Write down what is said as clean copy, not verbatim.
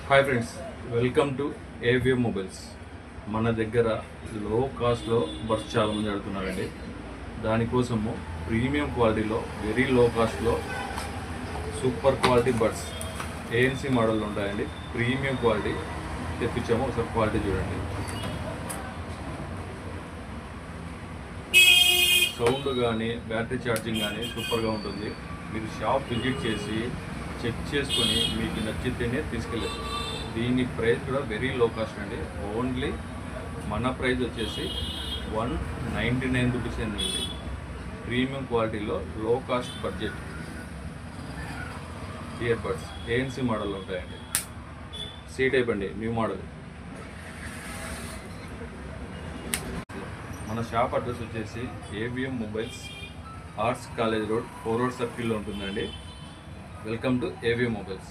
Hi friends, welcome to AVM mobiles. మన దగ్గర లో కాస్ట్లో బడ్స్ చాలామంది అడుగుతున్నారండి. దానికోసము ప్రీమియం క్వాలిటీలో వెరీ లో కాస్ట్లో super quality buds ANC model ఉంటాయండి. ప్రీమియం క్వాలిటీ తెప్పించాము. ఒకసారి క్వాలిటీ చూడండి. సౌండ్ కానీ బ్యాటరీ ఛార్జింగ్ కానీ సూపర్గా ఉంటుంది. మీరు షాప్ విజిట్ చేసి చెక్ చేసుకొని మీకు నచ్చితేనే తీసుకెళ్ళచ్చు. దీని ప్రైస్ కూడా వెరీ లో కాస్ట్ అండి. ఓన్లీ మన ప్రైస్ వచ్చేసి 199 రూపీస్ అండి. ప్రీమియం క్వాలిటీలో లో cost budget ear buds ANC model ఉంటాయండి. సీ టైప్ అండి, న్యూ మోడల్. మన షాప్ అడ్రస్ వచ్చేసి AVM mobiles, arts college road, 4 road సర్కిల్లో ఉంటుందండి. Welcome to AVM mobiles.